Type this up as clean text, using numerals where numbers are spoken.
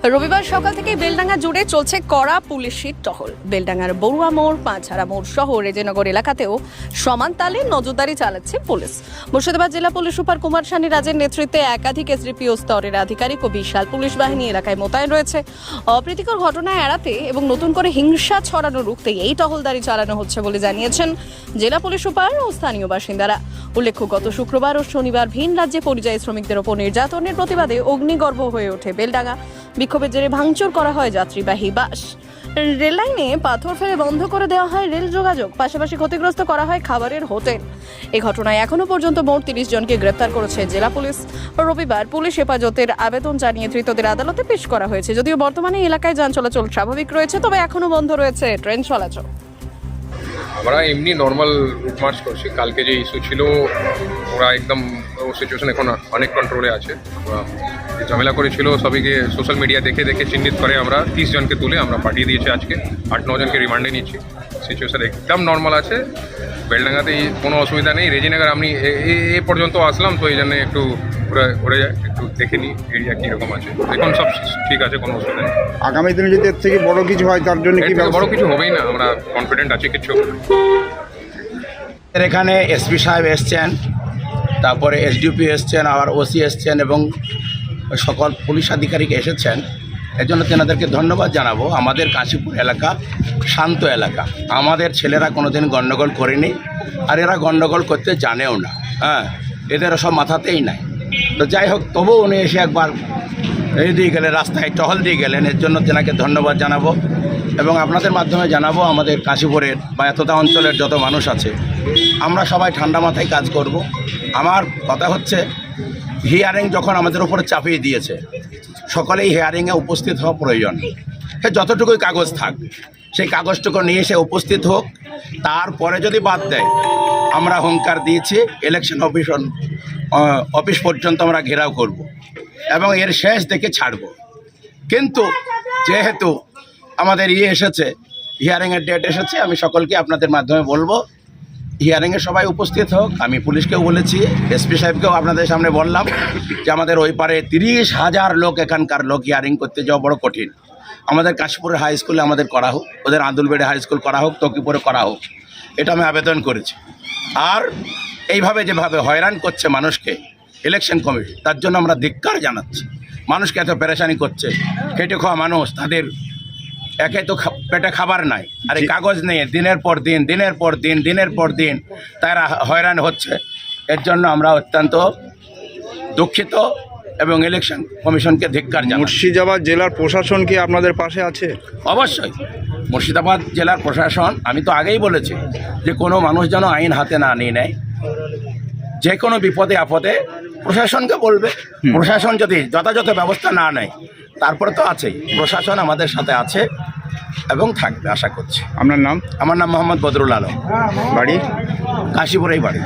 রবিবার সকাল থেকে বেলডাঙ্গা জুড়ে চলছে কড়া পুলিশি টহল। বেলডাঙ্গার বড়ুয়া মোড়, পাঁচহারা মোড় সহ রেজেনগর এলাকাতেও সমান তালে নজরদারি চালাচ্ছে পুলিশ। মুর্শিদাবাদ জেলা পুলিশ সুপার কুমার সানি রাজের নেতৃত্বে একাধিক এসডিপিও স্তরের আধিকারিক ও বিশাল পুলিশ বাহিনী এলাকায় মোতায়েন রয়েছে। অপ্রীতিকর ঘটনা এড়াতে এবং নতুন করে হিংসা ছড়ানো রুখতে এই টহলদারি চালানো হচ্ছে বলে জানিয়েছেন জেলা পুলিশ সুপার ও স্থানীয় বাসিন্দারা। উল্লেখ্য, গত শুক্রবার ও শনিবার ভিন রাজ্যে পরিযায়ী শ্রমিকদের ওপর নির্যাতনের প্রতিবাদে অগ্নিগর্ভ হয়ে ওঠে বেলডাঙ্গা। বিক্ষোভের জেরে ভাঙচুর করা হয় যাত্রীবাহী বাস, রেল লাইনে পাথর ফেলে বন্ধ করে দেওয়া হয় রেল যোগাযোগ, পাশাপাশি ক্ষতিগ্রস্ত করা হয় খাবারের হোটেল। এই ঘটনায় এখনো পর্যন্ত মোট 30 জনকে গ্রেপ্তার করেছে জেলা পুলিশ। রবিবার পুলিশ হেফাজতের আবেদন জানিয়ে ধৃতদের আদালতে পেশ করা হয়েছে। যদিও বর্তমানে এলাকায় যান চলাচল স্বাভাবিক রয়েছে, তবে এখনো বন্ধ রয়েছে ট্রেন চলাচল। আমরা এমনি নর্মাল রুট মার্চ করছি। কালকে যে ইস্যু ছিল ওরা একদম সিচুয়েশন এখন অনেক কন্ট্রোলে আছে। ঝামেলা করেছিল সবাইকে সোশ্যাল মিডিয়া দেখে দেখে চিহ্নিত করে আমরা 30 জনকে তুলে আমরা পাঠিয়ে দিয়েছি। আজকে 8-9 জনকে রিমান্ডে নিচ্ছি। সিচুয়েশন একদম নর্মাল আছে। বেলডাঙ্গাতে কোনো অসুবিধা নেই। রেজিনগর আমি এ পর্যন্ত আসলাম, তো এই জন্য একটু ঘুরে একটু দেখে নিই এরিয়া কীরকম আছে। এখন সব ঠিক আছে, কোনো অসুবিধা নেই। আগামী দিনে যদি এর থেকে বড় কিছু হয় তার জন্য কি বড় কিছু হবেই না, আমরা কনফিডেন্ট আছি কিছু। এখানে এসপি সাহেব এসছেন, তারপরে এসডিপি এসছেন, আবার ওসি এসছেন এবং সকল পুলিশ আধিকারিক এসেছেন। এর জন্য তেনাদেরকে ধন্যবাদ জানাবো। আমাদের কাশীপুর এলাকা শান্ত এলাকা, আমাদের ছেলেরা কোনোদিন গণ্ডগোল করেনি, আর এরা গণ্ডগোল করতে জানেও না। এদের সব মাথাতেই নাই। তো যাই হোক, তবুও উনি এসে একবার এই দিয়ে গেলেন, রাস্তায় টহল দিয়ে গেলেন। এর জন্য তেনাকে ধন্যবাদ জানাবো এবং আপনাদের মাধ্যমে জানাবো আমাদের কাশীপুরের বা এতটা অঞ্চলের যত মানুষ আছে, আমরা সবাই ঠান্ডা মাথায় কাজ করব। আমার কথা হচ্ছে, হিয়ারিং যখন আমাদের উপরে চাপিয়ে দিয়েছে, সকলেই হিয়ারিংয়ে উপস্থিত হওয়া প্রয়োজন। যতটুকুই কাগজ থাক, সেই কাগজটুকু নিয়ে এসে উপস্থিত হোক। তারপরে যদি বাদ দেয়, আমরা হুঙ্কার দিয়েছি ইলেকশন অফিস পর্যন্ত আমরা ঘেরাও করব এবং এর শেষ দেখে ছাড়ব। কিন্তু যেহেতু আমাদের এসেছে, হিয়ারিংয়ের ডেট এসেছে, আমি সকলকে আপনাদের মাধ্যমে বলবো হিয়ারিংয়ে সবাই উপস্থিত হোক। আমি পুলিশকেও বলেছি, এসপি সাহেবকেও আপনাদের সামনে বললাম যে আমাদের ওই পারে 30,000 লোক, এখানকার লোক হিয়ারিং করতে যাওয়া বড় কঠিন। আমাদের কাশীপুরের হাই স্কুলে আমাদের করা হোক, ওদের আন্দুলবেড়ে হাই স্কুল করা হোক, তকিপুরে করা হোক, এটা আমি আবেদন করেছি। আর এইভাবে যেভাবে হয়রান করছে মানুষকে ইলেকশন কমিটি, তার জন্য আমরা ধিক্কার জানাচ্ছি। মানুষকে এত পেরেশানি করছে, খেটে খাওয়া মানুষ, তাদের একে তো পেটে খাবার নাই, আর এই কাগজ নিয়ে দিনের পর দিন তারা হয়রান হচ্ছে। এর জন্য আমরা অত্যন্ত দুঃখিত এবং ইলেকশন কমিশনকে ধিক্কার জানাই। মুর্শিদাবাদ জেলার প্রশাসন কি আপনাদের পাশে আছে? অবশ্যই মুর্শিদাবাদ জেলার প্রশাসন, আমি তো আগেই বলেছি যে কোনো মানুষ যেন আইন হাতে না নিয়ে নেয়। যে কোনো বিপদে আপদে প্রশাসনকে বলবে। প্রশাসন যদি যথাযথ ব্যবস্থা না নেয়, তারপরে তো আছেই, প্রশাসন আমাদের সাথে আছে এবং থাকবে আশা করছি। আপনার নাম? আমার নাম মোহাম্মদ বদরুল আলম, বাড়ি কাশীপুরেই বাড়ি।